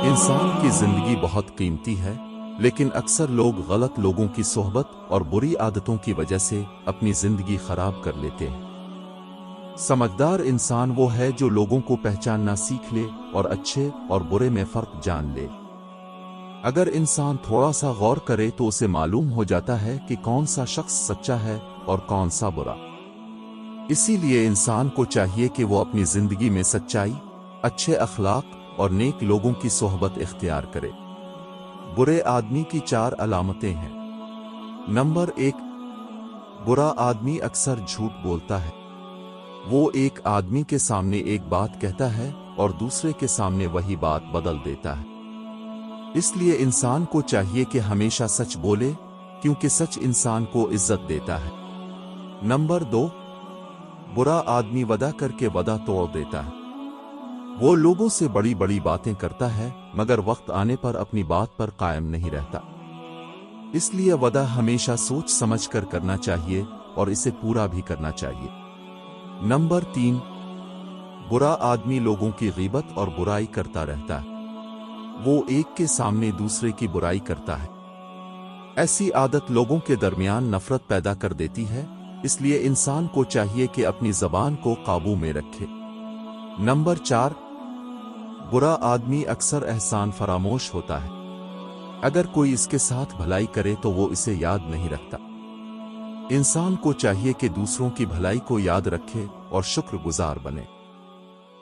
انسان کی زندگی بہت قیمتی ہے، لیکن اکثر لوگ غلط لوگوں کی صحبت اور بری عادتوں کی وجہ سے اپنی زندگی خراب کر لیتے ہیں۔ سمجھدار انسان وہ ہے جو لوگوں کو پہچاننا سیکھ لے اور اچھے اور برے میں فرق جان لے۔ اگر انسان تھوڑا سا غور کرے تو اسے معلوم ہو جاتا ہے کہ کون سا شخص سچا ہے اور کون سا برا۔ اسی لیے انسان کو چاہیے کہ وہ اپنی زندگی میں سچائی، اچھے اخلاق اور نیک لوگوں کی صحبت اختیار کرے۔ برے آدمی کی 4 علامتیں ہیں۔ نمبر 1، برا آدمی اکثر جھوٹ بولتا ہے۔ وہ ایک آدمی کے سامنے ایک بات کہتا ہے اور دوسرے کے سامنے وہی بات بدل دیتا ہے۔ اس لیے انسان کو چاہیے کہ ہمیشہ سچ بولے، کیونکہ سچ انسان کو عزت دیتا ہے۔ نمبر 2، برا آدمی وعدہ کر کے وعدہ توڑ دیتا ہے۔ وہ لوگوں سے بڑی بڑی باتیں کرتا ہے مگر وقت آنے پر اپنی بات پر قائم نہیں رہتا۔ اس لیے وعدہ ہمیشہ سوچ سمجھ کر کرنا چاہیے اور اسے پورا بھی کرنا چاہیے۔ نمبر 3، برا آدمی لوگوں کی غیبت اور برائی کرتا رہتا ہے۔ وہ ایک کے سامنے دوسرے کی برائی کرتا ہے۔ ایسی عادت لوگوں کے درمیان نفرت پیدا کر دیتی ہے، اس لیے انسان کو چاہیے کہ اپنی زبان کو قابو میں رکھے۔ نمبر 4، برا آدمی اکثر احسان فراموش ہوتا ہے۔ اگر کوئی اس کے ساتھ بھلائی کرے تو وہ اسے یاد نہیں رکھتا۔ انسان کو چاہیے کہ دوسروں کی بھلائی کو یاد رکھے اور شکر گزار بنے۔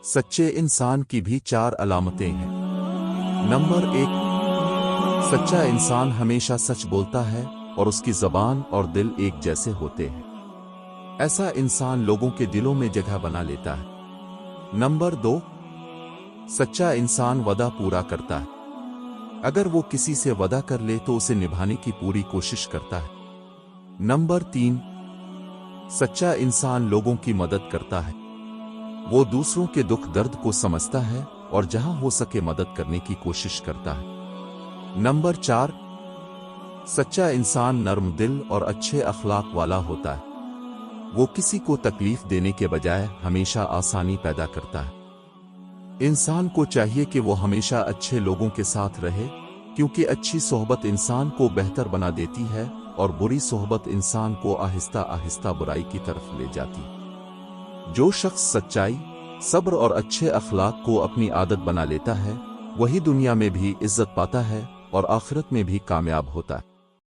سچے انسان کی بھی 4 علامتیں ہیں۔ نمبر 1، سچا انسان ہمیشہ سچ بولتا ہے اور اس کی زبان اور دل ایک جیسے ہوتے ہیں۔ ایسا انسان لوگوں کے دلوں میں جگہ بنا لیتا ہے۔ نمبر 2، سچا انسان وعدہ پورا کرتا ہے۔ اگر وہ کسی سے وعدہ کر لے تو اسے نبھانے کی پوری کوشش کرتا ہے۔ نمبر 3، سچا انسان لوگوں کی مدد کرتا ہے۔ وہ دوسروں کے دکھ درد کو سمجھتا ہے اور جہاں ہو سکے مدد کرنے کی کوشش کرتا ہے۔ نمبر 4، سچا انسان نرم دل اور اچھے اخلاق والا ہوتا ہے۔ وہ کسی کو تکلیف دینے کے بجائے ہمیشہ آسانی پیدا کرتا ہے۔ انسان کو چاہیے کہ وہ ہمیشہ اچھے لوگوں کے ساتھ رہے، کیونکہ اچھی صحبت انسان کو بہتر بنا دیتی ہے اور بری صحبت انسان کو آہستہ آہستہ برائی کی طرف لے جاتی ہے۔ جو شخص سچائی، صبر اور اچھے اخلاق کو اپنی عادت بنا لیتا ہے، وہی دنیا میں بھی عزت پاتا ہے اور آخرت میں بھی کامیاب ہوتا ہے۔